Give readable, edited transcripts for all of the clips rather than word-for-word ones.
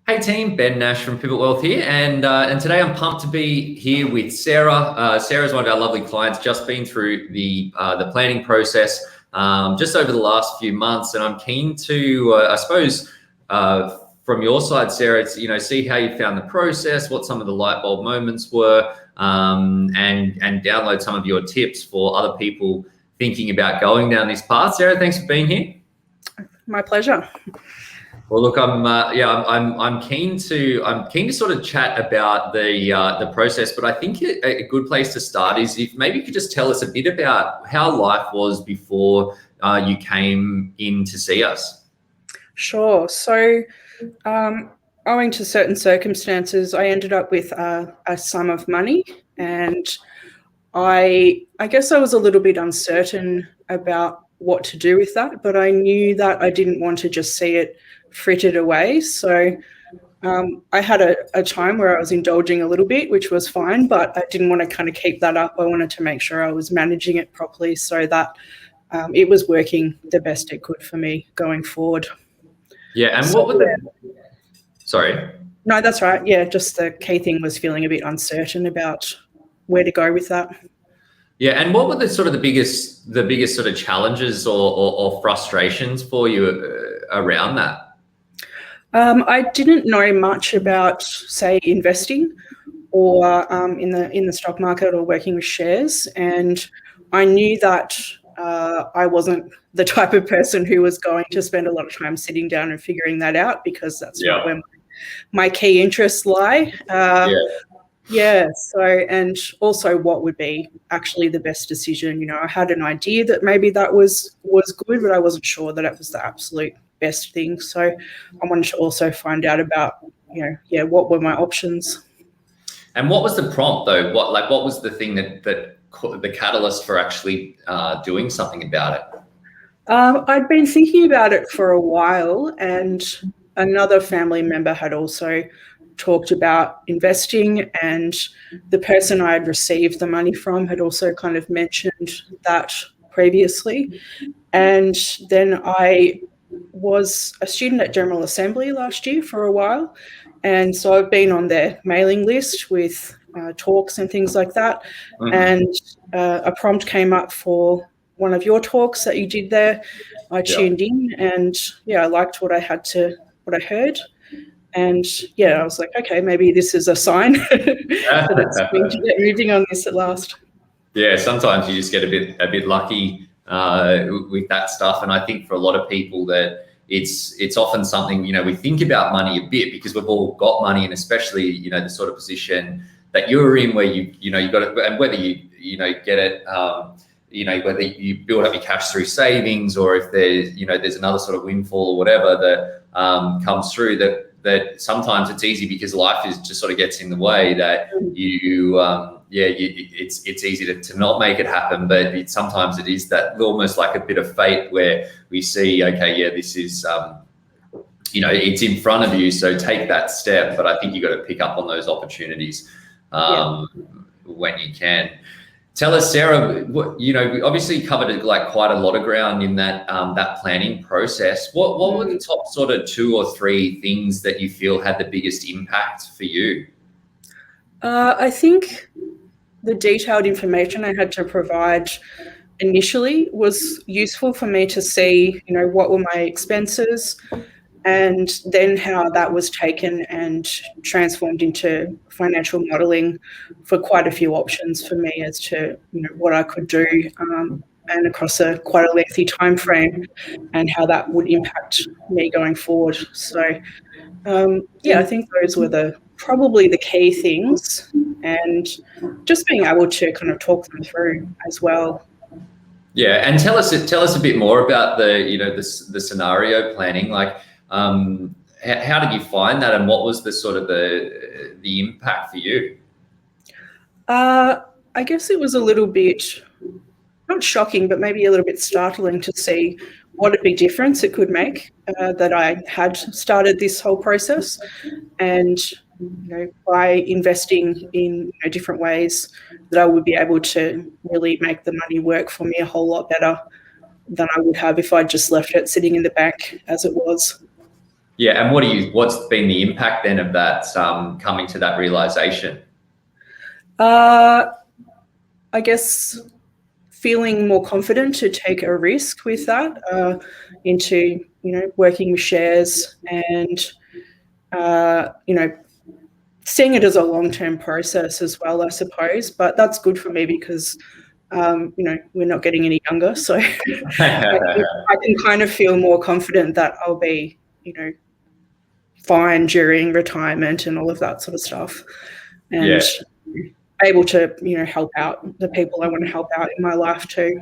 Hey team, Ben Nash from Pivot Wealth here, and today I'm pumped to be here with Sarah. Sarah's one of our lovely clients, just been through the planning process just over the last few months, and I'm keen to, I suppose, from your side, Sarah, see how you found the process, what some of the light bulb moments were, and download some of your tips for other people thinking about going down this path. Sarah, thanks for being here. My pleasure. Well, look, I'm keen to sort of chat about the process, but I think a good place to start is if maybe you could just tell us a bit about how life was before you came in to see us. Sure. So, owing to certain circumstances, I ended up with a sum of money, and I guess I was a little bit uncertain about what to do with that, but I knew that I didn't want to just see it frittered away. So I had a time where I was indulging a little bit, which was fine, but I didn't want to kind of keep that up. I wanted to make sure I was managing it properly so that it was working the best it could for me going forward. Yeah, and so, what were the... Sorry. No, that's right. Yeah, just the key thing was feeling a bit uncertain about where to go with that. Yeah, and what were the biggest sort of challenges or frustrations for you around that? I didn't know much about, say, investing or in the stock market or working with shares, and I knew that I wasn't the type of person who was going to spend a lot of time sitting down and figuring that out, because that's not where my key interests lie. Yeah. So, and also what would be actually the best decision. I had an idea that maybe that was good, but I wasn't sure that it was the absolute best thing. So I wanted to also find out about, what were my options. And what was the prompt though? What was the thing that the catalyst for actually doing something about it? I'd been thinking about it for a while, and another family member had also talked about investing, and the person I had received the money from had also kind of mentioned that previously. And then I was a student at General Assembly last year for a while, and so I've been on their mailing list with talks and things like that. Mm-hmm. And a prompt came up for one of your talks that you did there. I tuned in, and I liked what I heard. And I was like, okay, maybe this is a sign that it's going to get moving on this at last. Yeah, sometimes you just get a bit lucky with that stuff, and I think for a lot of people that it's often something, we think about money a bit because we've all got money, and especially the sort of position that you're in where you've got it, and whether you get it. Whether you build up your cash through savings, or if there's another sort of windfall or whatever that comes through, that sometimes it's easy because life just sort of gets in the way that it's easy to not make it happen. But sometimes it is that almost like a bit of fate where we see, okay, this is, it's in front of you, so take that step. But I think you got to pick up on those opportunities when you can. Tell us, Sarah, we obviously covered quite a lot of ground in that planning process. What were the top sort of 2 or 3 things that you feel had the biggest impact for you? I think the detailed information I had to provide initially was useful for me to see, what were my expenses, and then how that was taken and transformed into financial modelling for quite a few options for me as to what I could do, and across quite a lengthy time frame, and how that would impact me going forward. So I think those were probably the key things, and just being able to kind of talk them through as well. Yeah, and tell us a bit more about the scenario planning. How did you find that, and what was the sort of the impact for you? I guess it was a little bit, not shocking, but maybe a little bit startling to see what a big difference it could make that I had started this whole process. And by investing in different ways, that I would be able to really make the money work for me a whole lot better than I would have if I just left it sitting in the bank as it was. Yeah, and what's been the impact then of that coming to that realization? I guess feeling more confident to take a risk with that, into working with shares, and seeing it as a long-term process as well, I suppose. But that's good for me because we're not getting any younger, so I can kind of feel more confident that I'll be fine during retirement and all of that sort of stuff, and Yeah. able to help out the people I want to help out in my life too.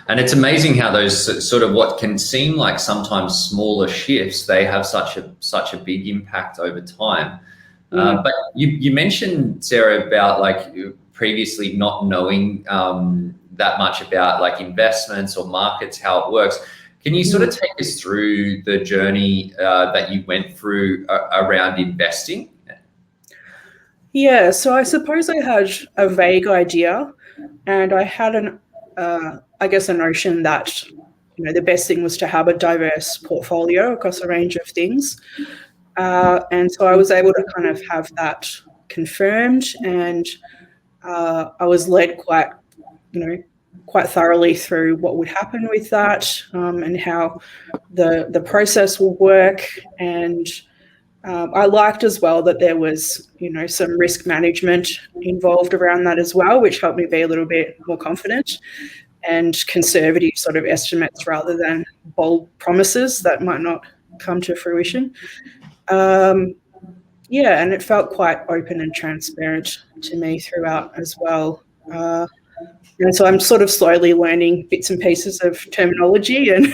And it's amazing how those sort of what can seem like sometimes smaller shifts, they have such a big impact over time. But you mentioned, Sarah, about like previously not knowing that much about like investments or markets, how it works. Can you sort of take us through the journey that you went through around investing? Yeah, so I suppose I had a vague idea, and I had I guess, a notion that the best thing was to have a diverse portfolio across a range of things, and so I was able to kind of have that confirmed, and I was led quite thoroughly through what would happen with that, and how the process will work. And I liked as well that there was, some risk management involved around that as well, which helped me be a little bit more confident, and conservative sort of estimates rather than bold promises that might not come to fruition. Yeah, and it felt quite open and transparent to me throughout as well. And so I'm sort of slowly learning bits and pieces of terminology and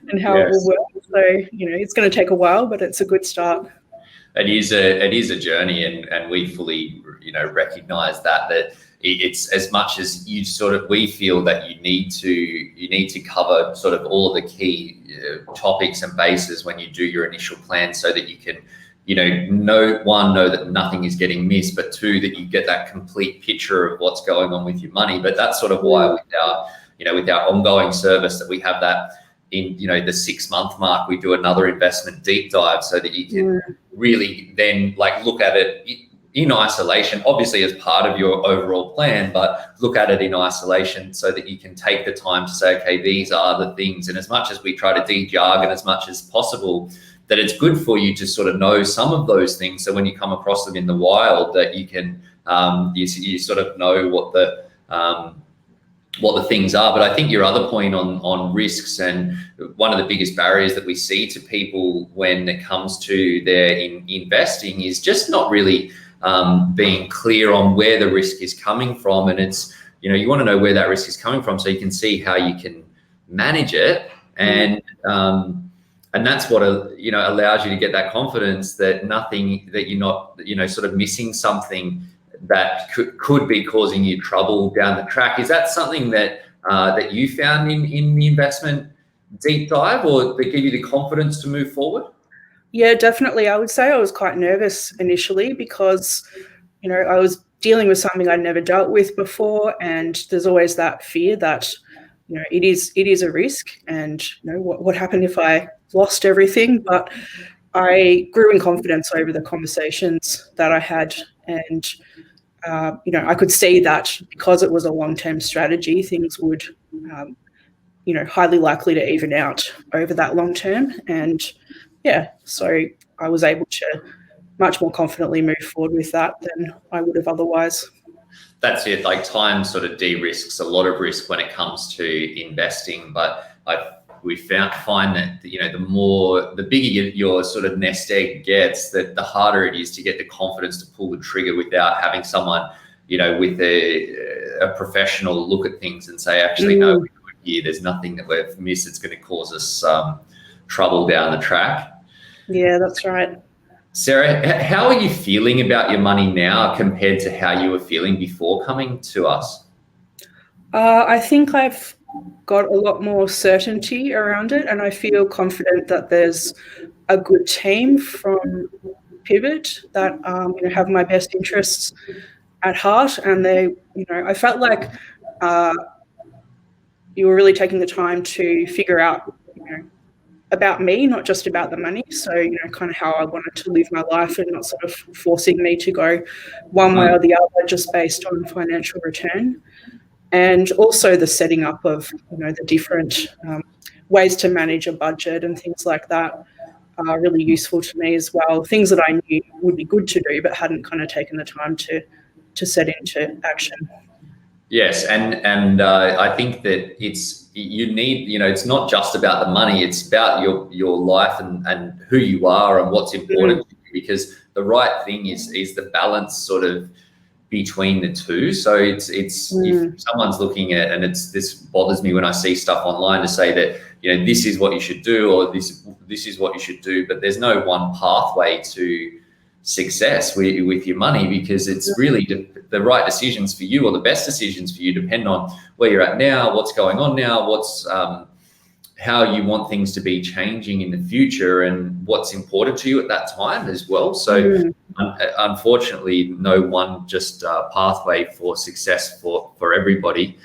and how it will Yes. work. So, it's going to take a while, but it's a good start. It is a journey, and we fully recognize that it's as much as we feel that you need to cover sort of all of the key topics and bases when you do your initial plan, so that you can know that nothing is getting missed, but two, that you get that complete picture of what's going on with your money. But that's sort of why with our ongoing service, that we have that in the 6-month mark, we do another investment deep dive, so that you can really then like look at it in isolation, obviously as part of your overall plan, but look at it in isolation so that you can take the time to say, okay, these are the things. And as much as we try to de-jargon as much as possible, that it's good for you to sort of know some of those things, so when you come across them in the wild, that you can you sort of know what the things are. But I think your other point on risks, and one of the biggest barriers that we see to people when it comes to their investing, is just not really being clear on where the risk is coming from. And it's, you want to know where that risk is coming from so you can see how you can manage it. And that's what allows you to get that confidence that you're not sort of missing something that could be causing you trouble down the track. Is that something that you found in the investment deep dive, or that give you the confidence to move forward? Yeah, definitely. I would say I was quite nervous initially because, I was dealing with something I'd never dealt with before, and there's always that fear that, it is a risk, and what happened if I lost everything. But I grew in confidence over the conversations that I had, and I could see that because it was a long-term strategy, things would, highly likely to even out over that long term. And yeah, so I was able to much more confidently move forward with that than I would have otherwise. That's it. Like, time sort of de-risks a lot of risk when it comes to investing, but we find that the bigger your sort of nest egg gets, that the harder it is to get the confidence to pull the trigger without having someone with a professional look at things and say, actually, no, here, there's nothing that we've missed. It's going to cause us trouble down the track. Yeah, that's right. Sarah, how are you feeling about your money now compared to how you were feeling before coming to us? I think I've got a lot more certainty around it, and I feel confident that there's a good team from Pivot that have my best interests at heart, and I felt like you were really taking the time to figure out about me, not just about the money. So, kind of how I wanted to live my life and not sort of forcing me to go one way or the other just based on financial return. And also the setting up of, the different ways to manage a budget and things like that are really useful to me as well. Things that I knew would be good to do, but hadn't kind of taken the time to set into action. Yes, and I think that you need, it's not just about the money, it's about your life and who you are and what's important to you, because the right thing is the balance sort of between the two. So it's if someone's looking at, and this bothers me when I see stuff online to say that, this is what you should do, or this is what you should do, but there's no one pathway to success with your money, because it's really the right decisions for you, or the best decisions for you, depend on where you're at now, what's going on now, what's how you want things to be changing in the future, and what's important to you at that time as well. So unfortunately, no one just pathway for success for everybody.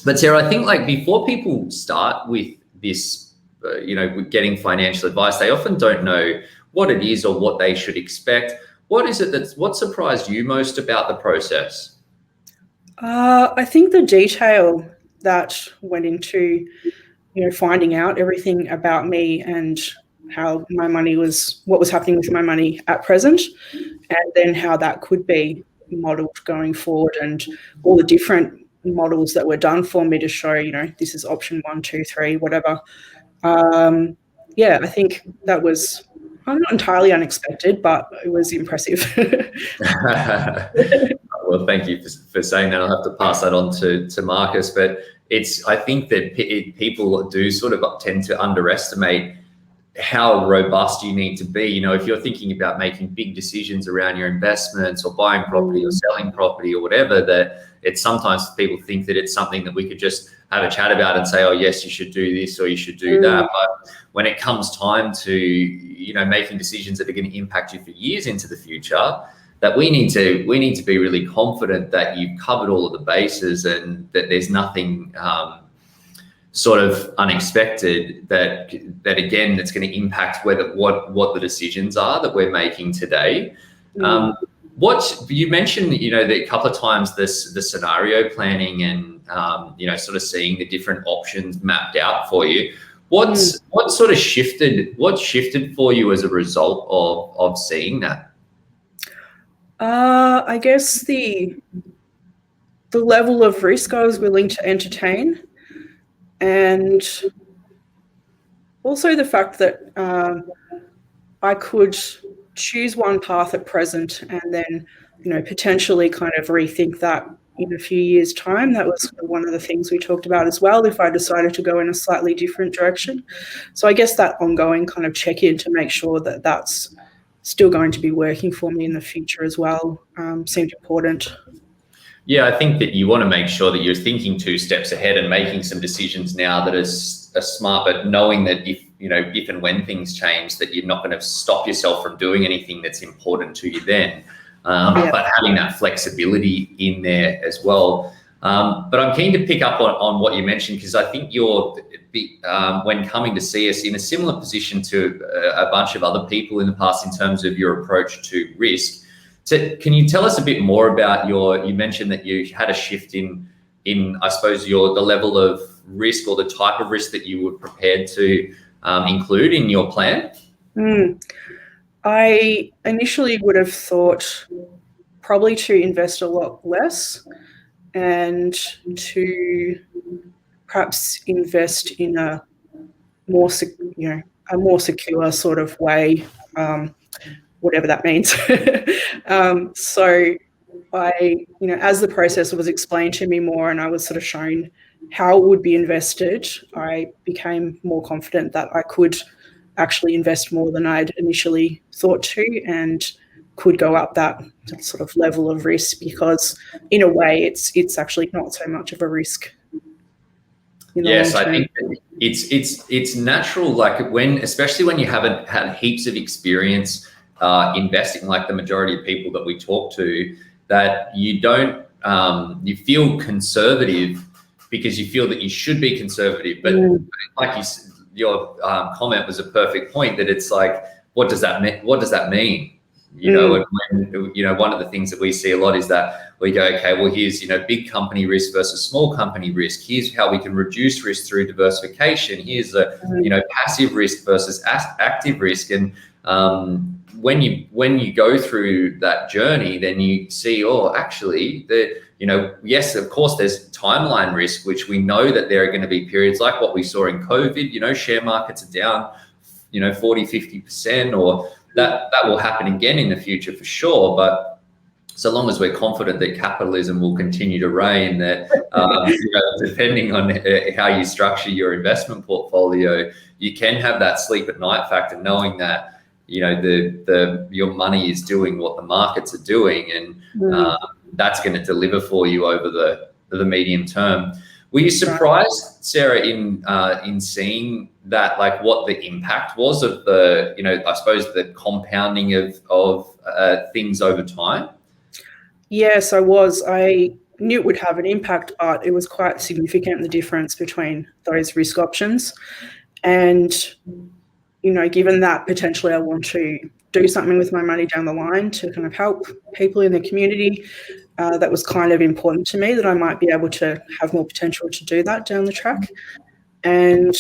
But Sarah, I think, like, before people start with this, with getting financial advice, they often don't know what it is or what they should expect. What surprised you most about the process? I think the detail that went into, finding out everything about me and how my money what was happening with my money at present, and then how that could be modeled going forward, and all the different models that were done for me to show, this is option 1, 2, 3, whatever. I think that was not entirely unexpected, but it was impressive. Well, thank you for saying that. I'll have to pass that on to Marcus. But I think that people do sort of tend to underestimate how robust you need to be. If you're thinking about making big decisions around your investments or buying property or selling property or whatever, that it's sometimes people think that it's something that we could just have a chat about and say, oh yes, you should do this or you should do that. But when it comes time to, making decisions that are going to impact you for years into the future, that we need to be really confident that you've covered all of the bases, and that there's nothing sort of unexpected that again, that's going to impact what the decisions are that we're making today. What you mentioned, that a couple of times, the scenario planning and sort of seeing the different options mapped out for you. What sort of shifted? What shifted for you as a result of seeing that? I guess the level of risk I was willing to entertain, and also the fact that I could choose one path at present and then, potentially kind of rethink that in a few years' time. That was one of the things we talked about as well, if I decided to go in a slightly different direction. So I guess that ongoing kind of check-in to make sure that that's still going to be working for me in the future as well seemed important. Yeah, I think that you want to make sure that you're thinking 2 steps ahead and making some decisions now that are smart, but knowing that if and when things change, that you're not going to stop yourself from doing anything that's important to you then. But having that flexibility in there as well. But I'm keen to pick up on what you mentioned, because I think you're, when coming to see us, in a similar position to a bunch of other people in the past in terms of your approach to risk. So can you tell us a bit more about you mentioned that you had a shift in I suppose, the level of risk or the type of risk that you were prepared to include in your plan? I initially would have thought probably to invest a lot less and to perhaps invest in a more secure sort of way, whatever that means. So I, as the process was explained to me more and I was sort of shown how it would be invested, I became more confident that I could actually invest more than I'd initially thought to, and could go up that sort of level of risk, because in a way it's actually not so much of a risk. Yes, I think it's natural, like especially when you haven't had heaps of experience investing, like the majority of people that we talk to, that you don't, you feel conservative because you feel that you should be conservative. But comment was a perfect point, that it's like, what does that mean? What does that mean? You know, and when, you know, one of the things that we see a lot is that we go, okay, well, here's, you know, big company risk versus small company risk. Here's how we can reduce risk through diversification. Here's a, you know, passive risk versus active risk. And when you go through that journey, then you see, oh, actually, you know, yes, of course, there's timeline risk, which we know that there are going to be periods like what we saw in COVID. You know, share markets are down, you know, 40, 50%, or that will happen again in the future for sure. But so long as we're confident that capitalism will continue to reign, that you know, depending on how you structure your investment portfolio, you can have that sleep at night factor, knowing that, you know, your money is doing what the markets are doing, and that's going to deliver for you over the medium term. Were you surprised, Sarah, in seeing that, like what the impact was of the, you know, I suppose the compounding of things over time? Yes, I was. I knew it would have an impact, but it was quite significant, the difference between those risk options. And, you know, given that potentially I want to do something with my money down the line to kind of help people in the community, that was kind of important to me, that I might be able to have more potential to do that down the track. And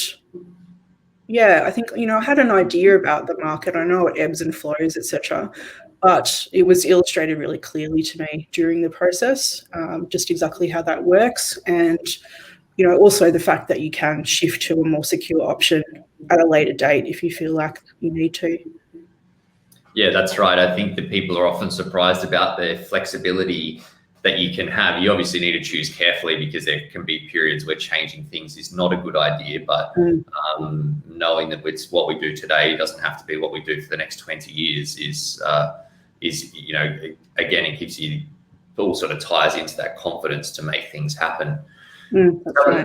yeah, I think, you know, I had an idea about the market. I know it ebbs and flows, etc., but it was illustrated really clearly to me during the process, just exactly how that works. And, you know, also the fact that you can shift to a more secure option at a later date if you feel like you need to. Yeah, that's right. I think that people are often surprised about the flexibility that you can have. You obviously need to choose carefully, because there can be periods where changing things is not a good idea, but knowing that it's what we do today doesn't have to be what we do for the next 20 years is, you know, again, it gives you, all sort of ties into that confidence to make things happen.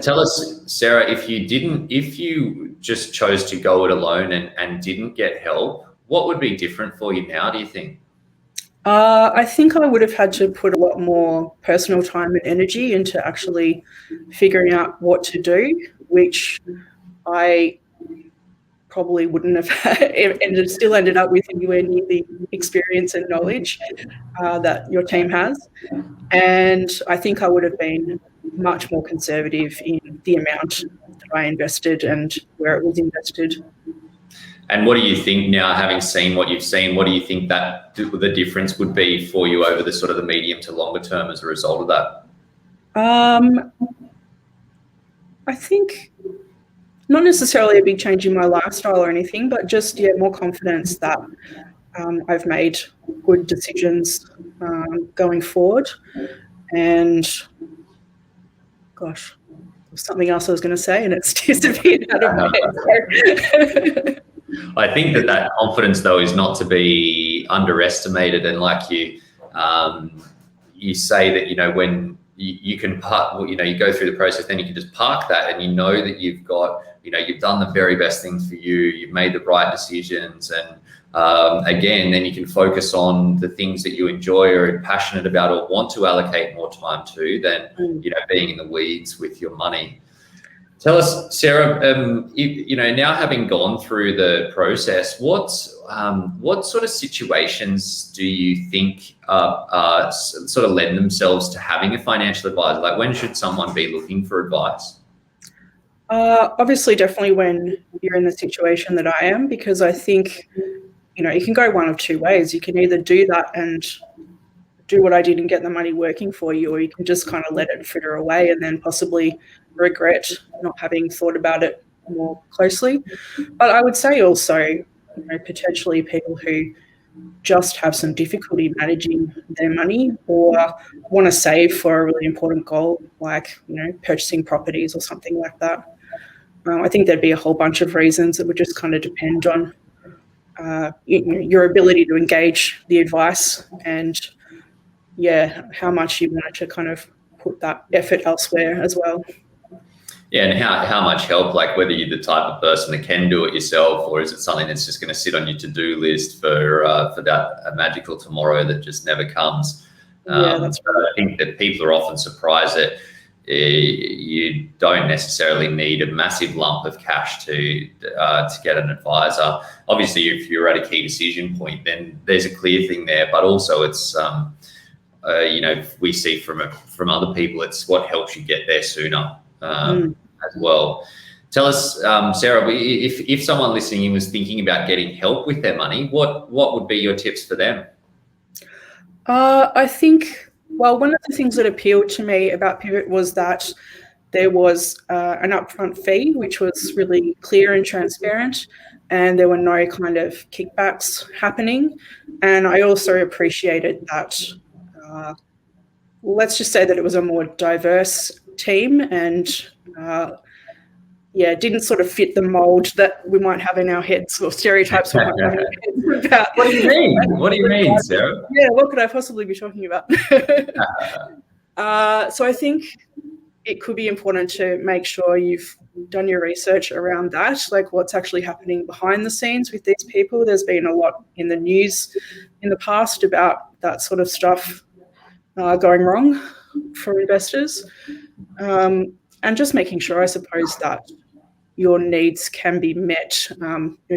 Tell us, Sarah, if you just chose to go it alone and didn't get help, what would be different for you now, do you think? I think I would have had to put a lot more personal time and energy into actually figuring out what to do, which I probably wouldn't have and still ended up with anywhere near the experience and knowledge that your team has. And I think I would have been much more conservative in the amount that I invested and where it was invested. And what do you think now, having seen what you've seen, what do you think that the difference would be for you over the sort of the medium to longer term as a result of that? I think not necessarily a big change in my lifestyle or anything, but just, yeah, more confidence that I've made good decisions going forward. And gosh, there's something else I was going to say and it's disappeared out of my head. I think that confidence, though, is not to be underestimated. And like you say that, you know, when you can park, you know, you go through the process, then you can just park that, and you know that you've got, you know, you've done the very best things for you, you've made the right decisions, and again, then you can focus on the things that you enjoy or are passionate about or want to allocate more time to than, you know, being in the weeds with your money. Tell us, Sarah, you know, now having gone through the process, what sort of situations do you think sort of lend themselves to having a financial advisor? Like, when should someone be looking for advice? Obviously, definitely when you're in the situation that I am, because I think, you know, you can go one of two ways. You can either do that and do what I did and get the money working for you, or you can just kind of let it fritter away and then possibly regret not having thought about it more closely. But I would say also, you know, potentially people who just have some difficulty managing their money or want to save for a really important goal, like, you know, purchasing properties or something like that. I think there'd be a whole bunch of reasons. It would just kind of depend on your ability to engage the advice and, yeah, how much you wanted to kind of put that effort elsewhere as well. Yeah, and how much help, like whether you're the type of person that can do it yourself, or is it something that's just going to sit on your to-do list for that magical tomorrow that just never comes. Yeah, that's right. I think that people are often surprised that, you don't necessarily need a massive lump of cash to get an advisor. Obviously, if you're at a key decision point, then there's a clear thing there. But also, it's we see from other people, it's what helps you get there sooner as well. Tell us, Sarah, if someone listening in was thinking about getting help with their money, what would be your tips for them? I think, well, one of the things that appealed to me about Pivot was that there was an upfront fee, which was really clear and transparent, and there were no kind of kickbacks happening. And I also appreciated that, let's just say that it was a more diverse team, and didn't sort of fit the mold that we might have in our heads, or stereotypes we might have in our heads about. What do you mean? What do you mean, Sarah? Yeah, what could I possibly be talking about? So I think it could be important to make sure you've done your research around that, like what's actually happening behind the scenes with these people. There's been a lot in the news in the past about that sort of stuff going wrong for investors. And just making sure, I suppose, that your needs can be met.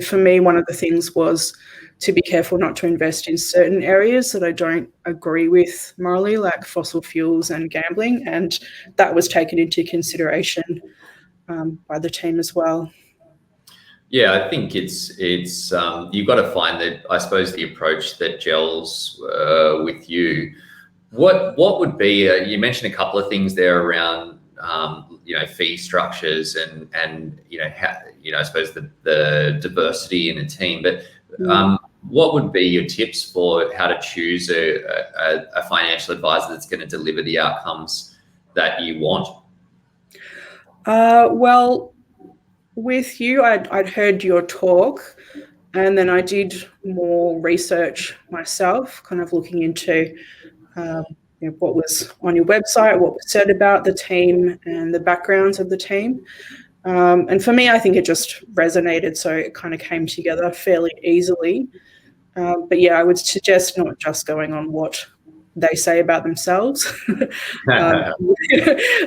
For me, one of the things was to be careful not to invest in certain areas that I don't agree with morally, like fossil fuels and gambling, and that was taken into consideration by the team as well. Yeah, I think it's you've got to find that, I suppose, the approach that gels with you. What would be? You mentioned a couple of things there around fee structures and how, I suppose the diversity in a team. But what would be your tips for how to choose a financial advisor that's going to deliver the outcomes that you want? Well, with you, I'd heard your talk, and then I did more research myself, kind of looking into what was on your website, what was said about the team and the backgrounds of the team. And for me, I think it just resonated, so it kind of came together fairly easily. But yeah, I would suggest not just going on what they say about themselves,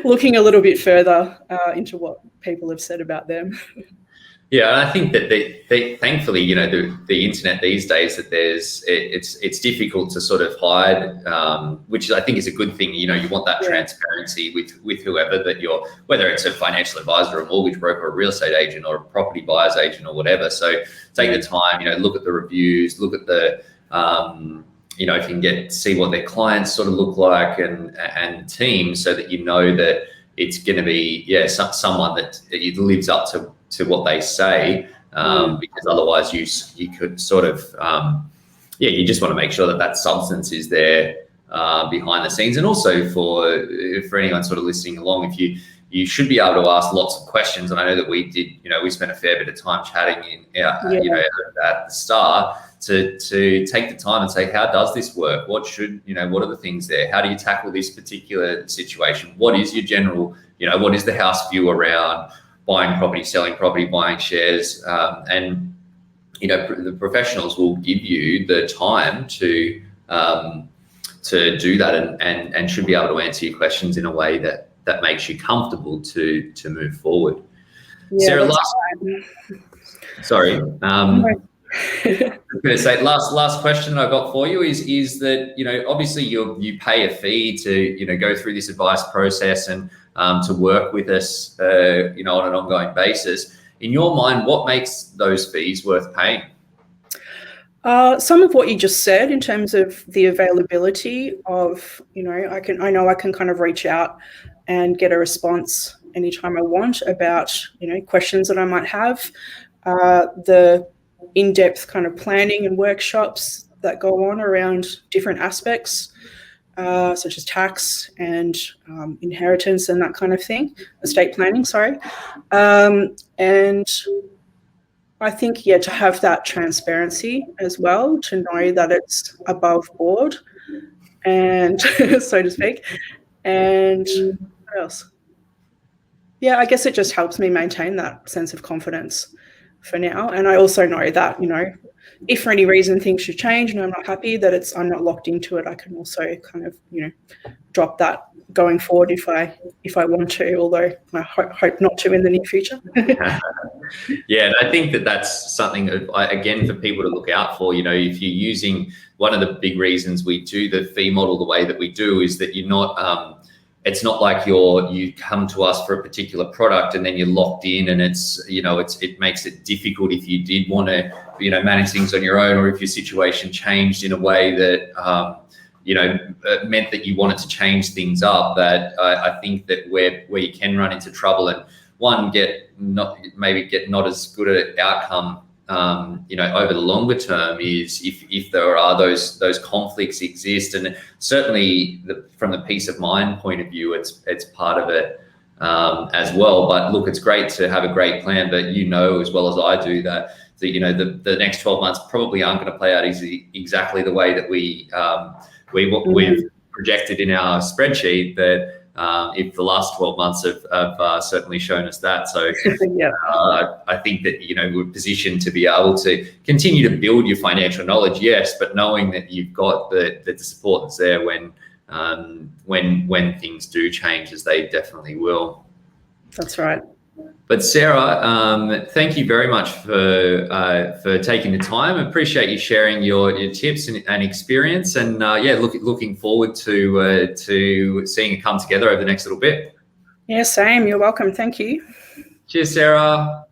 looking a little bit further into what people have said about them. Yeah, and I think that thankfully, the internet these days, that it's difficult to sort of hide, which I think is a good thing. You want that transparency with whoever that you're, whether it's a financial advisor, a mortgage broker, a real estate agent, or a property buyer's agent, or whatever. So take the time, look at the reviews, look at the, if you can see what their clients sort of look like and team, so that that it's going to be someone that it lives up to what they say, because otherwise you could sort of you just want to make sure that substance is there behind the scenes. And also for anyone sort of listening along, if you should be able to ask lots of questions. And I know that we did, we spent a fair bit of time chatting at the start to take the time and say, how does this work? What are the things there? How do you tackle this particular situation? What is your general, what is the house view around buying property, selling property, buying shares? And the professionals will give you the time to do that, and should be able to answer your questions in a way that makes you comfortable to move forward. Yeah, Sarah, sorry. I was going to say, last question I got for you is that, obviously you pay a fee to, go through this advice process and to work with us, on an ongoing basis. In your mind, what makes those fees worth paying? Some of what you just said in terms of the availability of, I know I can kind of reach out and get a response anytime I want about, questions that I might have. The in-depth kind of planning and workshops that go on around different aspects, such as tax and inheritance and that kind of thing, estate planning, sorry. And I think, to have that transparency as well, to know that it's above board, and so to speak. And what else? Yeah, I guess it just helps me maintain that sense of confidence for now. And I also know that, if for any reason things should change and I'm not happy, that I'm not locked into it. I can also kind of, drop that going forward if I want to, although I hope not to in the near future. Yeah, and I think that that's something that, again, for people to look out for. If you're using, one of the big reasons we do the fee model the way that we do is that you're not. It's not like you come to us for a particular product and then you're locked in, and it makes it difficult if you did want to manage things on your own, or if your situation changed in a way that meant that you wanted to change things up. That I think that where you can run into trouble and get not as good an outcome over the longer term is if there are those conflicts exist. And certainly from the peace of mind point of view, it's part of it as well. But look, it's great to have a great plan, but as well as I do that the next 12 months probably aren't going to play out exactly the way that we've projected in our spreadsheet. That if the last 12 months have certainly shown us that. So yeah. I think that, we're positioned to be able to continue to build your financial knowledge, yes, but knowing that you've got the support that's there when things do change, as they definitely will. That's right. But Sarah, thank you very much for taking the time. I appreciate you sharing your tips and experience, and looking forward to seeing it come together over the next little bit. Yeah, same. You're welcome. Thank you. Cheers, Sarah.